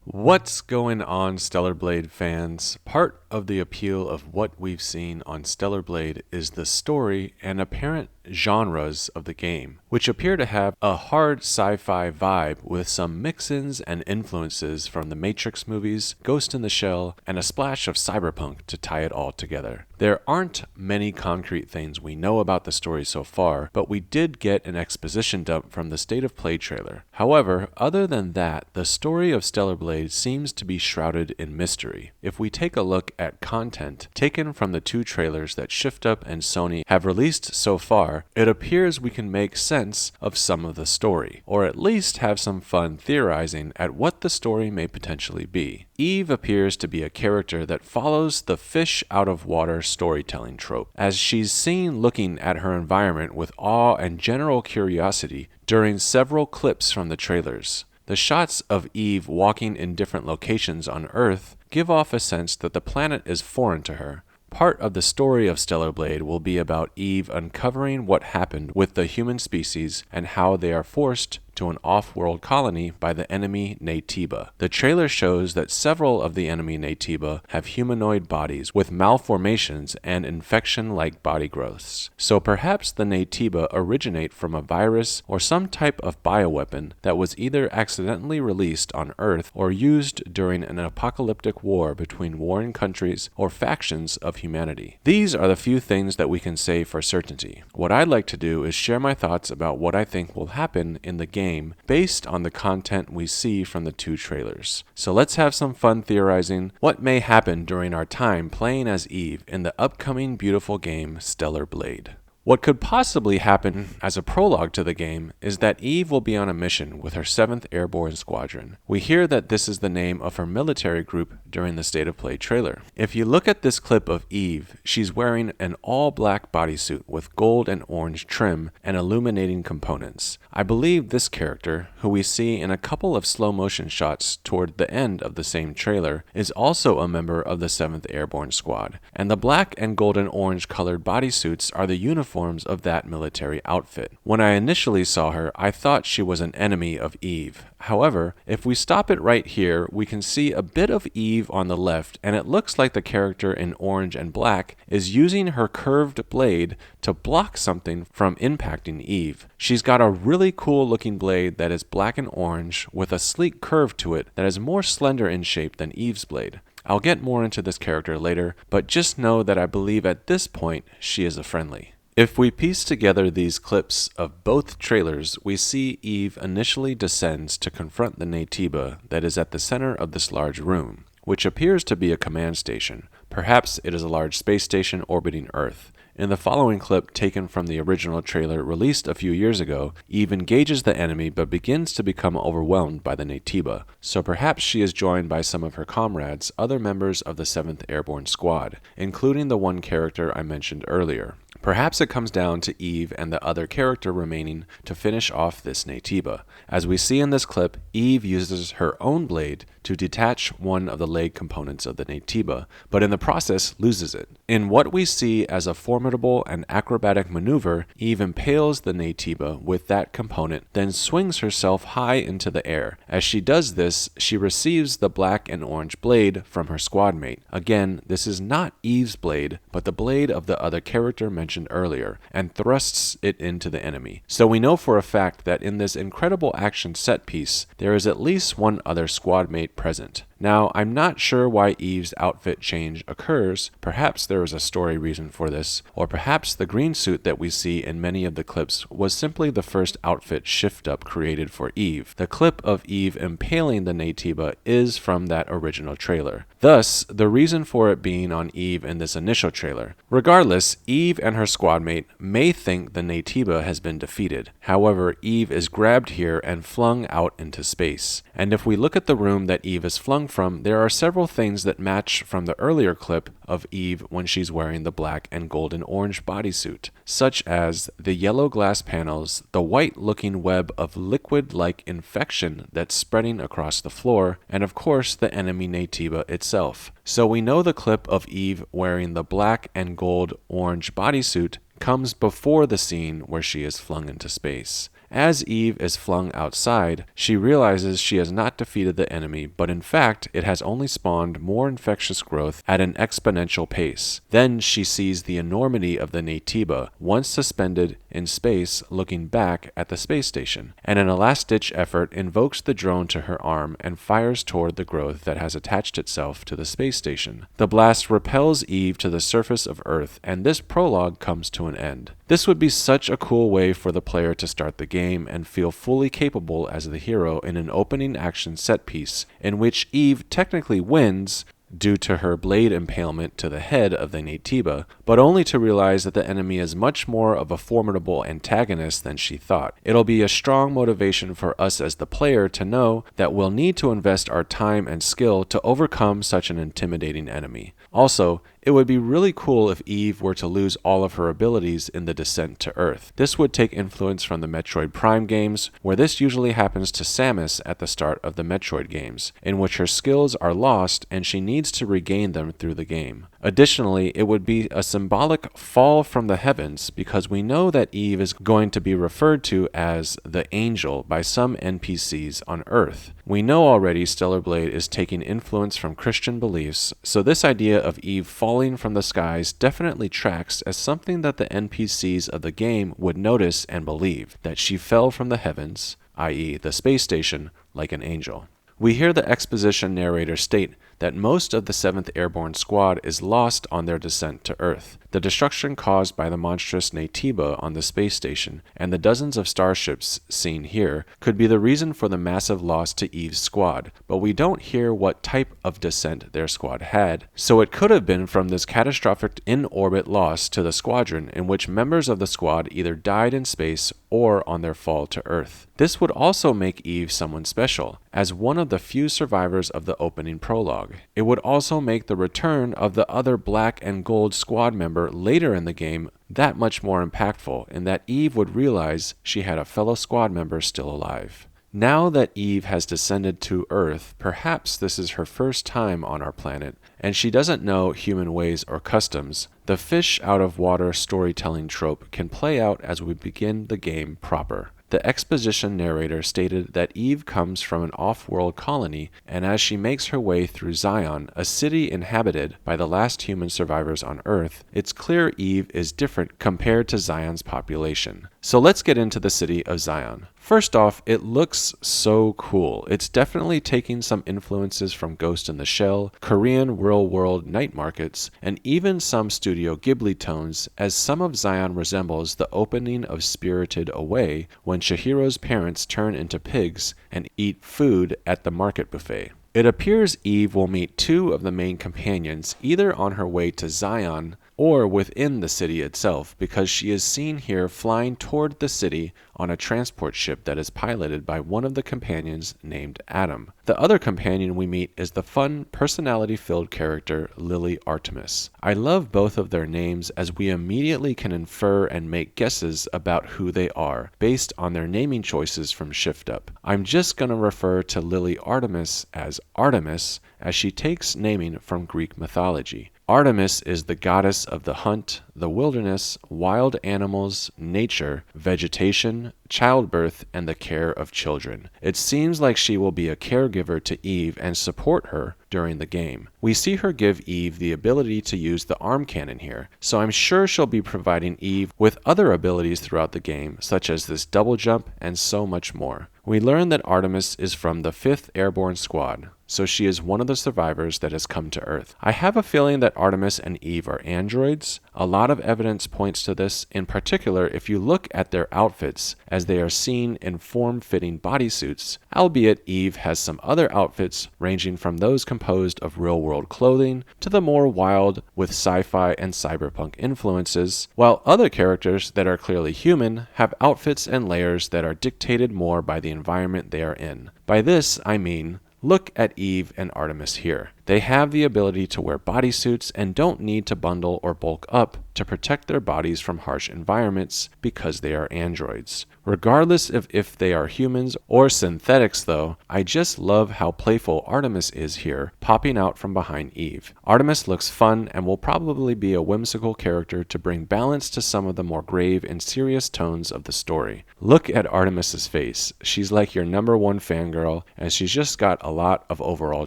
What's going on, Stellar Blade fans? Part of the appeal of what we've seen on Stellar Blade is the story and apparent genres of the game, which appear to have a hard sci-fi vibe with some mix-ins and influences from the Matrix movies, Ghost in the Shell, and a splash of cyberpunk to tie it all together. There aren't many concrete things we know about the story so far, but we did get an exposition dump from the State of Play trailer. However, other than that, the story of Stellar Blade seems to be shrouded in mystery. If we take a look at content taken from the two trailers that Shift Up and Sony have released so far, it appears we can make sense of some of the story, or at least have some fun theorizing at what the story may potentially be. Eve appears to be a character that follows the fish out of water storytelling trope, as she's seen looking at her environment with awe and general curiosity during several clips from the trailers. The shots of Eve walking in different locations on Earth give off a sense that the planet is foreign to her. Part of the story of Stellar Blade will be about Eve uncovering what happened with the human species and how they are forced to an off-world colony by the enemy Naytiba. The trailer shows that several of the enemy Naytiba have humanoid bodies with malformations and infection-like body growths. So perhaps the Naytiba originate from a virus or some type of bioweapon that was either accidentally released on Earth or used during an apocalyptic war between warring countries or factions of humanity. These are the few things that we can say for certainty. What I'd like to do is share my thoughts about what I think will happen in the game based on the content we see from the two trailers. So let's have some fun theorizing what may happen during our time playing as Eve in the upcoming beautiful game Stellar Blade. What could possibly happen as a prologue to the game is that Eve will be on a mission with her 7th Airborne Squadron. We hear that this is the name of her military group during the State of Play trailer. If you look at this clip of Eve, she's wearing an all-black bodysuit with gold and orange trim and illuminating components. I believe this character, who we see in a couple of slow-motion shots toward the end of the same trailer, is also a member of the 7th Airborne Squad, and the black and golden orange colored bodysuits are the uniforms of that military outfit. When I initially saw her, I thought she was an enemy of Eve. However, if we stop it right here, we can see a bit of Eve on the left, and it looks like the character in orange and black is using her curved blade to block something from impacting Eve. She's got a really cool looking blade that is black and orange with a sleek curve to it that is more slender in shape than Eve's blade. I'll get more into this character later, but just know that I believe at this point she is a friendly. If we piece together these clips of both trailers, we see Eve initially descends to confront the Naytiba that is at the center of this large room, which appears to be a command station. Perhaps it is a large space station orbiting Earth. In the following clip taken from the original trailer released a few years ago, Eve engages the enemy but begins to become overwhelmed by the Naytiba, so perhaps she is joined by some of her comrades, other members of the 7th Airborne Squad, including the one character I mentioned earlier. Perhaps it comes down to Eve and the other character remaining to finish off this Naytiba. As we see in this clip, Eve uses her own blade to detach one of the leg components of the Naytiba, but in the process loses it. In what we see as a formidable and acrobatic maneuver, Eve impales the Naytiba with that component, then swings herself high into the air. As she does this, she receives the black and orange blade from her squad mate. Again, this is not Eve's blade, but the blade of the other character mentioned earlier, and thrusts it into the enemy. So we know for a fact that in this incredible action set piece, there is at least one other squad mate present. Now, I'm not sure why Eve's outfit change occurs. Perhaps there is a story reason for this, or perhaps the green suit that we see in many of the clips was simply the first outfit Shift Up created for Eve. The clip of Eve impaling the Naytiba is from that original trailer. Thus, the reason for it being on Eve in this initial trailer. Regardless, Eve and her squad mate may think the Naytiba has been defeated. However, Eve is grabbed here and flung out into space. And if we look at the room that Eve is flung from, there are several things that match from the earlier clip of Eve when she's wearing the black and golden orange bodysuit, such as the yellow glass panels, the white-looking web of liquid-like infection that's spreading across the floor, and of course the enemy Naytiba itself. So we know the clip of Eve wearing the black and gold orange bodysuit comes before the scene where she is flung into space. As Eve is flung outside, she realizes she has not defeated the enemy, but in fact, it has only spawned more infectious growth at an exponential pace. Then she sees the enormity of the Naytiba, once suspended in space, looking back at the space station, and in a last-ditch effort invokes the drone to her arm and fires toward the growth that has attached itself to the space station. The blast repels Eve to the surface of Earth, and this prologue comes to an end. This would be such a cool way for the player to start the game and feel fully capable as the hero in an opening action set piece, in which Eve technically wins due to her blade impalement to the head of the Naytiba, but only to realize that the enemy is much more of a formidable antagonist than she thought. It'll be a strong motivation for us as the player to know that we'll need to invest our time and skill to overcome such an intimidating enemy. Also, it would be really cool if Eve were to lose all of her abilities in the descent to Earth. This would take influence from the Metroid Prime games, where this usually happens to Samus at the start of the Metroid games, in which her skills are lost and she needs to regain them through the game. Additionally, it would be a symbolic fall from the heavens, because we know that Eve is going to be referred to as the Angel by some NPCs on Earth. We know already Stellar Blade is taking influence from Christian beliefs, so this idea of Eve falling from the skies definitely tracks as something that the NPCs of the game would notice and believe, that she fell from the heavens, i.e. the space station, like an angel. We hear the exposition narrator state that most of the 7th Airborne Squad is lost on their descent to Earth. The destruction caused by the monstrous Naytiba on the space station and the dozens of starships seen here could be the reason for the massive loss to Eve's squad, but we don't hear what type of descent their squad had, so it could have been from this catastrophic in-orbit loss to the squadron in which members of the squad either died in space or on their fall to Earth. This would also make Eve someone special, as one of the few survivors of the opening prologue. It would also make the return of the other black and gold squad member later in the game that much more impactful, in that Eve would realize she had a fellow squad member still alive. Now that Eve has descended to Earth, perhaps this is her first time on our planet, and she doesn't know human ways or customs. The fish out of water storytelling trope can play out as we begin the game proper. The exposition narrator stated that Eve comes from an off-world colony, and as she makes her way through Zion, a city inhabited by the last human survivors on Earth, it's clear Eve is different compared to Zion's population. So let's get into the city of Zion. First off, it looks so cool. It's definitely taking some influences from Ghost in the Shell, Korean real world night markets, and even some Studio Ghibli tones, as some of Zion resembles the opening of Spirited Away when Chihiro's parents turn into pigs and eat food at the market buffet. It appears Eve will meet two of the main companions either on her way to Zion or within the city itself, because she is seen here flying toward the city on a transport ship that is piloted by one of the companions named Adam. The other companion we meet is the fun, personality-filled character Lily Artemis. I love both of their names, as we immediately can infer and make guesses about who they are based on their naming choices from Shift Up. I'm just going to refer to Lily Artemis as Artemis, as she takes naming from Greek mythology. Artemis is the goddess of the hunt, the wilderness, wild animals, nature, vegetation, childbirth, and the care of children. It seems like she will be a caregiver to Eve and support her during the game. We see her give Eve the ability to use the arm cannon here, so I'm sure she'll be providing Eve with other abilities throughout the game, such as this double jump and so much more. We learn that Artemis is from the 5th Airborne Squad, so she is one of the survivors that has come to Earth. I have a feeling that Artemis and Eve are androids. A lot of evidence points to this, in particular if you look at their outfits, as they are seen in form-fitting bodysuits, albeit Eve has some other outfits ranging from those composed of real-world clothing to the more wild with sci-fi and cyberpunk influences, while other characters that are clearly human have outfits and layers that are dictated more by the environment they are in. By this, I mean, look at Eve and Artemis here. They have the ability to wear bodysuits and don't need to bundle or bulk up to protect their bodies from harsh environments because they are androids. Regardless of if they are humans or synthetics though, I just love how playful Artemis is here, popping out from behind Eve. Artemis looks fun and will probably be a whimsical character to bring balance to some of the more grave and serious tones of the story. Look at Artemis's face. She's like your number one fangirl, and she's just got a lot of overall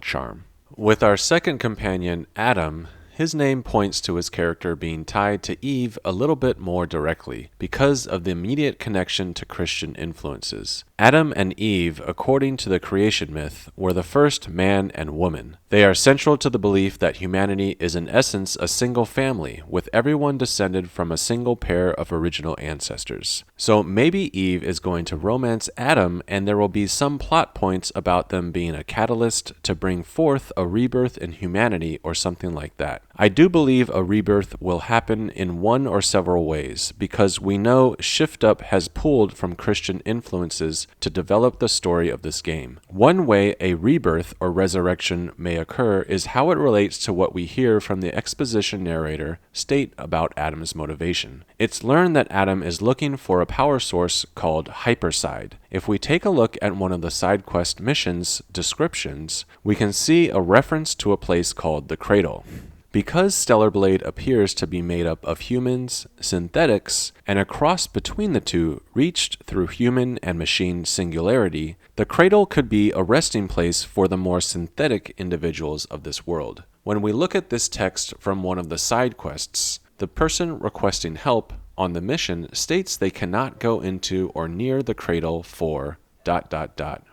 charm. With our second companion, Adam, his name points to his character being tied to Eve a little bit more directly because of the immediate connection to Christian influences. Adam and Eve, according to the creation myth, were the first man and woman. They are central to the belief that humanity is in essence a single family, with everyone descended from a single pair of original ancestors. So maybe Eve is going to romance Adam, and there will be some plot points about them being a catalyst to bring forth a rebirth in humanity or something like that. I do believe a rebirth will happen in one or several ways, because we know Shift Up has pulled from Christian influences to develop the story of this game. One way a rebirth or resurrection may occur is how it relates to what we hear from the exposition narrator state about Adam's motivation. It's learned that Adam is looking for a power source called Hyperside. If we take a look at one of the side quest missions descriptions, we can see a reference to a place called the Cradle. Because Stellar Blade appears to be made up of humans, synthetics, and a cross between the two reached through human and machine singularity, the Cradle could be a resting place for the more synthetic individuals of this world. When we look at this text from one of the side quests, the person requesting help on the mission states they cannot go into or near the Cradle for ...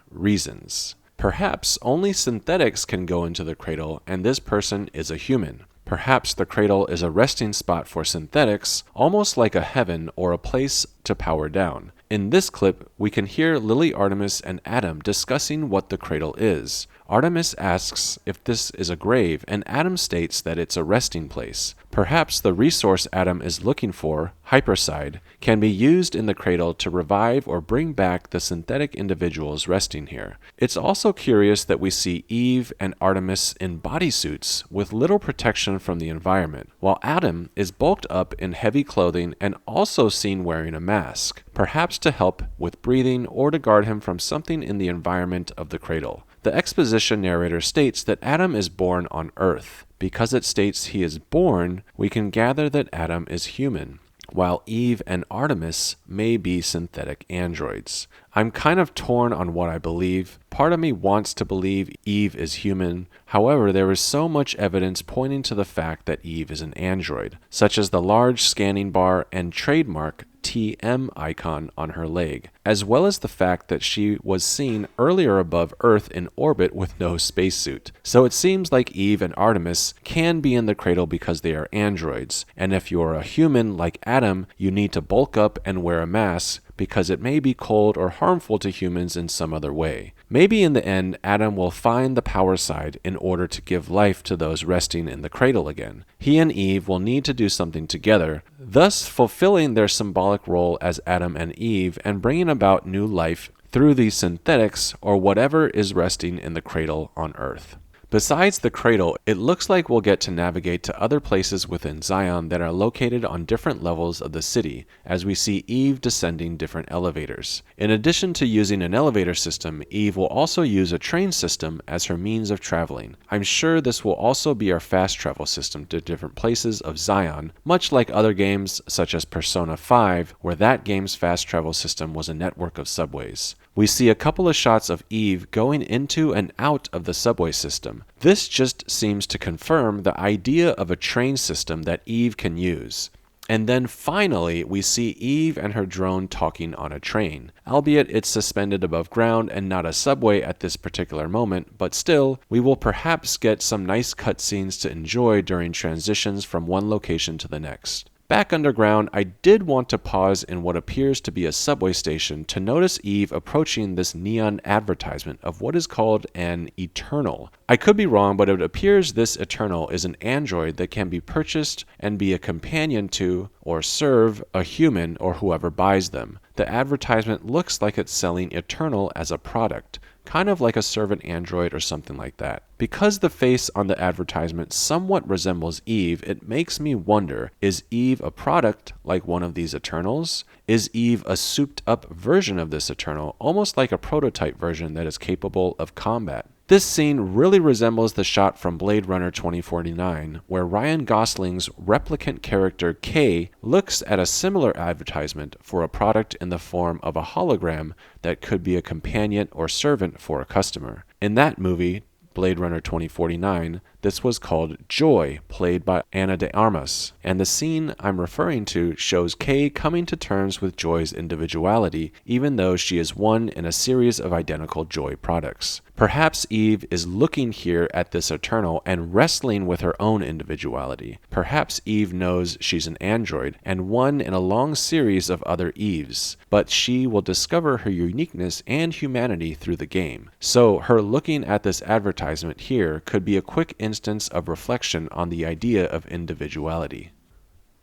reasons. Perhaps only synthetics can go into the Cradle, and this person is a human. Perhaps the Cradle is a resting spot for synthetics, almost like a heaven or a place to power down. In this clip, we can hear Lily, Artemis, and Adam discussing what the Cradle is. Artemis asks if this is a grave, and Adam states that it's a resting place. Perhaps the resource Adam is looking for, Hyperside, can be used in the Cradle to revive or bring back the synthetic individuals resting here. It's also curious that we see Eve and Artemis in bodysuits with little protection from the environment, while Adam is bulked up in heavy clothing and also seen wearing a mask, perhaps to help with breathing or to guard him from something in the environment of the Cradle. The exposition narrator states that Adam is born on Earth. Because it states he is born, we can gather that Adam is human, while Eve and Artemis may be synthetic androids. I'm kind of torn on what I believe. Part of me wants to believe Eve is human. However, there is so much evidence pointing to the fact that Eve is an android, such as the large scanning bar and trademark TM icon on her leg, as well as the fact that she was seen earlier above Earth in orbit with no spacesuit. So it seems like Eve and Artemis can be in the Cradle because they are androids, and if you're a human like Adam, you need to bulk up and wear a mask because it may be cold or harmful to humans in some other way. Maybe in the end, Adam will find the power side in order to give life to those resting in the Cradle again. He and Eve will need to do something together, thus fulfilling their symbolic role as Adam and Eve and bringing about new life through these synthetics or whatever is resting in the Cradle on Earth. Besides the Cradle, it looks like we'll get to navigate to other places within Zion that are located on different levels of the city, as we see Eve descending different elevators. In addition to using an elevator system, Eve will also use a train system as her means of traveling. I'm sure this will also be our fast travel system to different places of Zion, much like other games such as Persona 5, where that game's fast travel system was a network of subways. We see a couple of shots of Eve going into and out of the subway system. This just seems to confirm the idea of a train system that Eve can use. And then finally, we see Eve and her drone talking on a train, albeit it's suspended above ground and not a subway at this particular moment, but still, we will perhaps get some nice cutscenes to enjoy during transitions from one location to the next. Back underground, I did want to pause in what appears to be a subway station to notice Eve approaching this neon advertisement of what is called an Eternal. I could be wrong, but it appears this Eternal is an android that can be purchased and be a companion to or serve a human or whoever buys them. The advertisement looks like it's selling Eternal as a product. kind of like a servant android or something like that. Because the face on the advertisement somewhat resembles Eve, it makes me wonder, is Eve a product like one of these Eternals? Is Eve a souped-up version of this Eternal, almost like a prototype version that is capable of combat? This scene really resembles the shot from Blade Runner 2049, where Ryan Gosling's replicant character Kay looks at a similar advertisement for a product in the form of a hologram that could be a companion or servant for a customer. In that movie, Blade Runner 2049, this was called Joy, played by Ana de Armas, and the scene I'm referring to shows Kay coming to terms with Joy's individuality, even though she is one in a series of identical Joy products. Perhaps Eve is looking here at this Eternal and wrestling with her own individuality. Perhaps Eve knows she's an android and one in a long series of other Eves, but she will discover her uniqueness and humanity through the game. So her looking at this advertisement here could be a quick instance of reflection on the idea of individuality.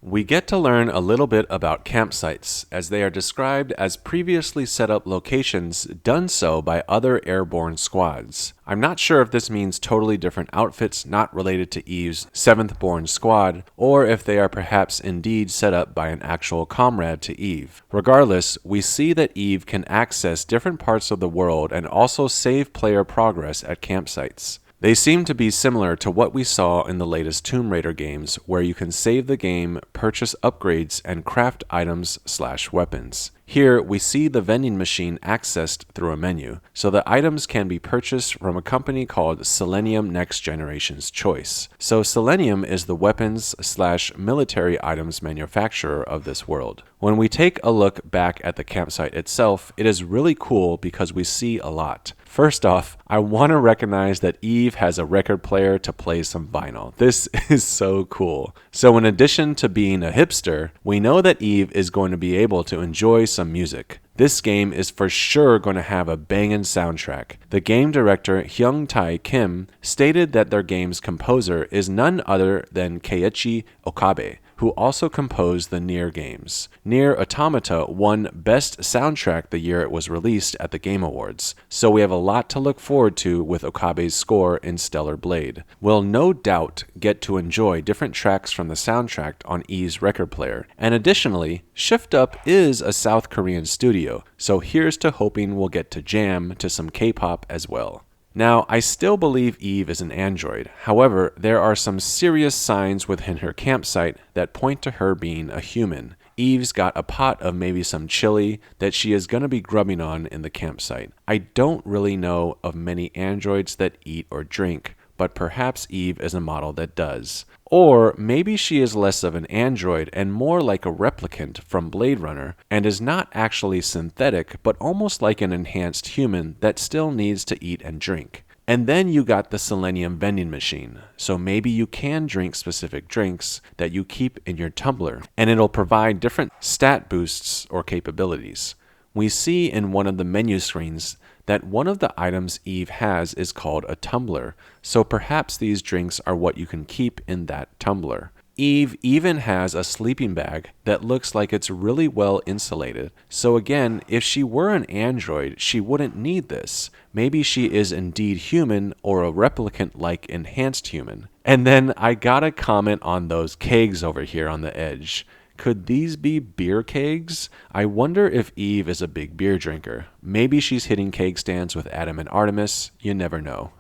We get to learn a little bit about campsites, as they are described as previously set up locations done so by other airborne squads. I'm not sure if this means totally different outfits not related to Eve's 7th Born squad, or if they are perhaps indeed set up by an actual comrade to Eve. Regardless, we see that Eve can access different parts of the world and also save player progress at campsites. They seem to be similar to what we saw in the latest Tomb Raider games, where you can save the game, purchase upgrades, and craft items/weapons. Here, we see the vending machine accessed through a menu, so the items can be purchased from a company called Selenium Next Generation's Choice. So Selenium is the weapons/military items manufacturer of this world. When we take a look back at the campsite itself, it is really cool because we see a lot. First off, I want to recognize that Eve has a record player to play some vinyl. This is so cool. So in addition to being a hipster, we know that Eve is going to be able to enjoy some music. This game is for sure going to have a bangin' soundtrack. The game director Hyung Tae Kim stated that their game's composer is none other than Keiichi Okabe, who also composed the Nier games. Nier Automata won Best Soundtrack the year it was released at the Game Awards, so we have a lot to look forward to with Okabe's score in Stellar Blade. We'll no doubt get to enjoy different tracks from the soundtrack on Eve's record player, and additionally, Shift Up is a South Korean studio, so here's to hoping we'll get to jam to some K-pop as well. Now, I still believe Eve is an android. However, there are some serious signs within her campsite that point to her being a human. Eve's got a pot of maybe some chili that she is going to be grubbing on in the campsite. I don't really know of many androids that eat or drink, but perhaps Eve is a model that does. Or maybe she is less of an android and more like a replicant from Blade Runner and is not actually synthetic but almost like an enhanced human that still needs to eat and drink. And then you got the Selenium vending machine, so maybe you can drink specific drinks that you keep in your tumbler and it'll provide different stat boosts or capabilities. We see in one of the menu screens that one of the items Eve has is called a tumbler, so perhaps these drinks are what you can keep in that tumbler. Eve even has a sleeping bag that looks like it's really well insulated, so again, if she were an android, she wouldn't need this. Maybe she is indeed human or a replicant-like enhanced human. And then I gotta comment on those kegs over here on the edge. Could these be beer kegs? I wonder if Eve is a big beer drinker. Maybe she's hitting keg stands with Adam and Artemis. You never know.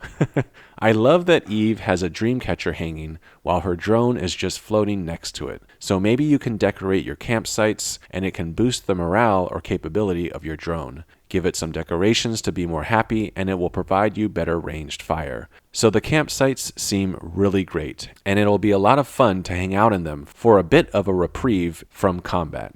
I love that Eve has a dream catcher hanging while her drone is just floating next to it. So maybe you can decorate your campsites and it can boost the morale or capability of your drone. Give it some decorations to be more happy and it will provide you better ranged fire. So the campsites seem really great and it'll be a lot of fun to hang out in them for a bit of a reprieve from combat.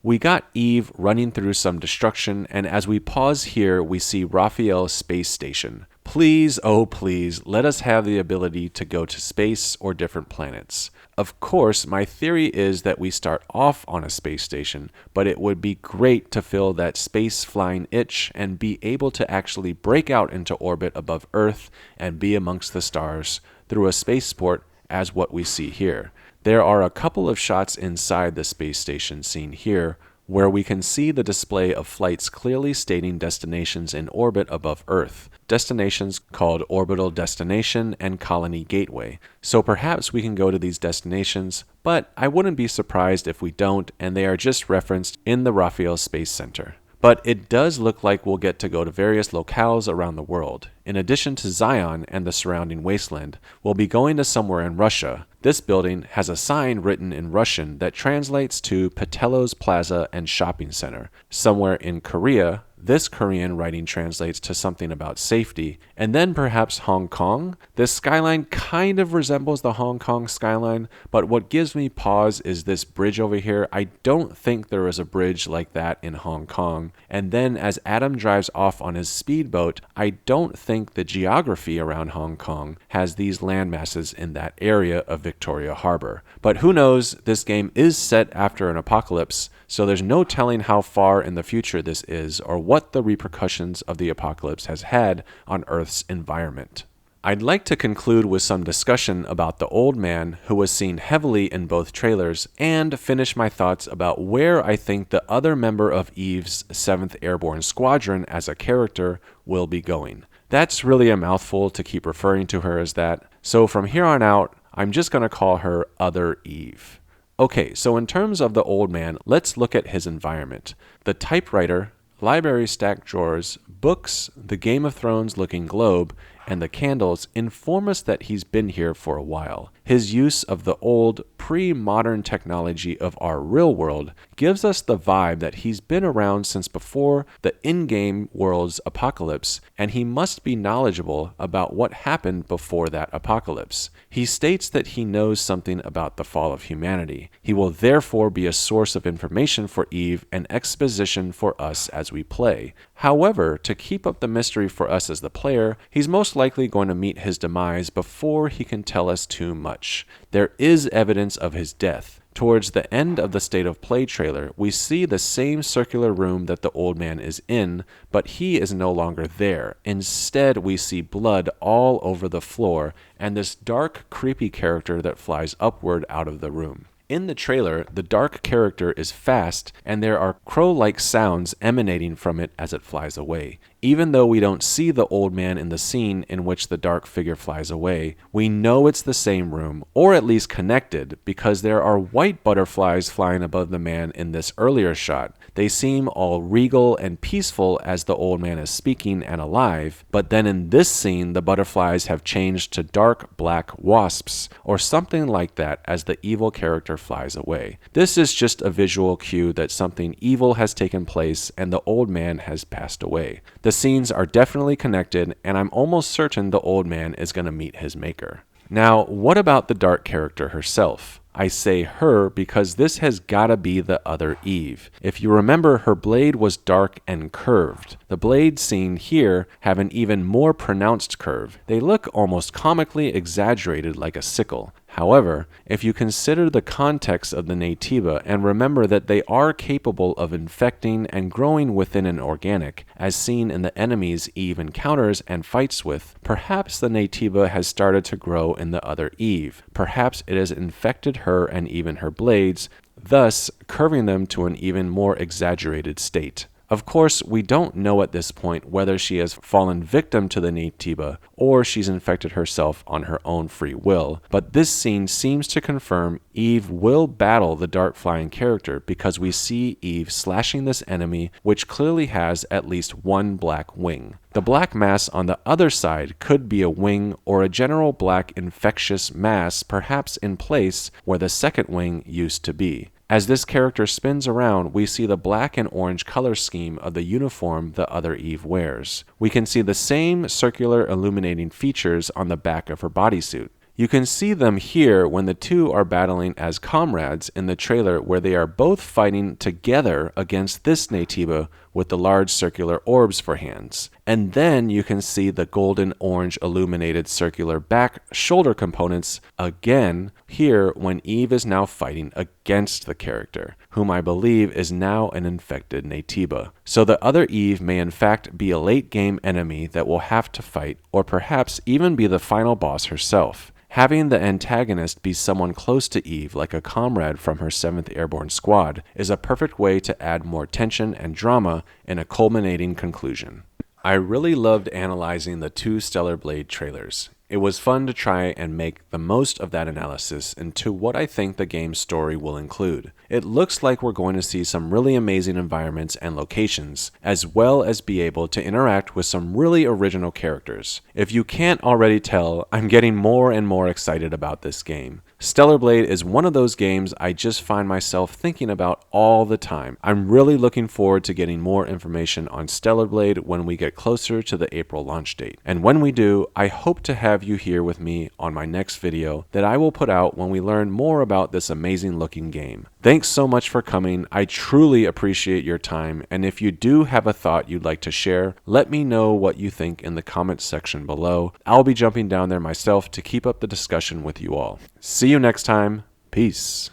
We got Eve running through some destruction, and as we pause here, we see Raphael's space station. Please, oh please, let us have the ability to go to space or different planets. Of course, my theory is that we start off on a space station, but it would be great to feel that space flying itch and be able to actually break out into orbit above Earth and be amongst the stars through a spaceport as what we see here. There are a couple of shots inside the space station seen here, where we can see the display of flights clearly stating destinations in orbit above Earth, destinations called Orbital Destination and Colony Gateway. So perhaps we can go to these destinations, but I wouldn't be surprised if we don't and they are just referenced in the Raphael Space Center. But it does look like we'll get to go to various locales around the world. In addition to Zion and the surrounding wasteland, we'll be going to somewhere in Russia. This building has a sign written in Russian that translates to Patelo's Plaza and Shopping Center. Somewhere in Korea, this Korean writing translates to something about safety. And then perhaps Hong Kong. This skyline kind of resembles the Hong Kong skyline, but what gives me pause is this bridge over here. I don't think there is a bridge like that in Hong Kong. And then as Adam drives off on his speedboat, I don't think the geography around Hong Kong has these landmasses in that area of Victoria Harbor. But who knows, this game is set after an apocalypse, so there's no telling how far in the future this is or what the repercussions of the apocalypse has had on Earth's environment. I'd like to conclude with some discussion about the old man who was seen heavily in both trailers and finish my thoughts about where I think the other member of Eve's 7th Airborne Squadron as a character will be going. That's really a mouthful to keep referring to her as that, so from here on out, I'm just going to call her Other Eve. Okay, so in terms of the old man, let's look at his environment. The typewriter, library stacked drawers, books, the Game of Thrones looking globe, and the candles inform us that he's been here for a while. His use of the old, pre-modern technology of our real world gives us the vibe that he's been around since before the in-game world's apocalypse, and he must be knowledgeable about what happened before that apocalypse. He states that he knows something about the fall of humanity. He will therefore be a source of information for Eve and exposition for us as we play. However, to keep up the mystery for us as the player, he's most likely going to meet his demise before he can tell us too much. There is evidence of his death. Towards the end of the State of Play trailer, we see the same circular room that the old man is in, but he is no longer there. Instead, we see blood all over the floor and this dark, creepy character that flies upward out of the room. In the trailer, the dark character is fast, and there are crow-like sounds emanating from it as it flies away. Even though we don't see the old man in the scene in which the dark figure flies away, we know it's the same room, or at least connected, because there are white butterflies flying above the man in this earlier shot. They seem all regal and peaceful as the old man is speaking and alive, but then in this scene, the butterflies have changed to dark black wasps, or something like that as the evil character flies away. This is just a visual cue that something evil has taken place and the old man has passed away. The scenes are definitely connected, and I'm almost certain the old man is going to meet his maker. Now, what about the dark character herself? I say her because this has gotta be the other Eve. If you remember, her blade was dark and curved. The blades seen here have an even more pronounced curve. They look almost comically exaggerated like a sickle. However, if you consider the context of the Naytiba and remember that they are capable of infecting and growing within an organic, as seen in the enemies Eve encounters and fights with, perhaps the Naytiba has started to grow in the other Eve. Perhaps it has infected her and even her blades, thus curving them to an even more exaggerated state. Of course, we don't know at this point whether she has fallen victim to the Naytiba or she's infected herself on her own free will, but this scene seems to confirm Eve will battle the dark flying character because we see Eve slashing this enemy, which clearly has at least one black wing. The black mass on the other side could be a wing or a general black infectious mass, perhaps in place where the second wing used to be. As this character spins around, we see the black and orange color scheme of the uniform the other Eve wears. We can see the same circular illuminating features on the back of her bodysuit. You can see them here when the two are battling as comrades in the trailer where they are both fighting together against this Naytiba with the large circular orbs for hands. And then you can see the golden orange illuminated circular back shoulder components again here when Eve is now fighting against the character, whom I believe is now an infected Naytiba. So the other Eve may in fact be a late game enemy that we'll have to fight, or perhaps even be the final boss herself. Having the antagonist be someone close to Eve, like a comrade from her 7th Airborne Squad, is a perfect way to add more tension and drama in a culminating conclusion. I really loved analyzing the 2 Stellar Blade trailers. It was fun to try and make the most of that analysis into what I think the game's story will include. It looks like we're going to see some really amazing environments and locations, as well as be able to interact with some really original characters. If you can't already tell, I'm getting more and more excited about this game. Stellar Blade is one of those games I just find myself thinking about all the time. I'm really looking forward to getting more information on Stellar Blade when we get closer to the April launch date. And when we do, I hope to have you here with me on my next video that I will put out when we learn more about this amazing looking game. Thanks so much for coming. I truly appreciate your time, and if you do have a thought you'd like to share, let me know what you think in the comments section below. I'll be jumping down there myself to keep up the discussion with you all. See you next time. Peace.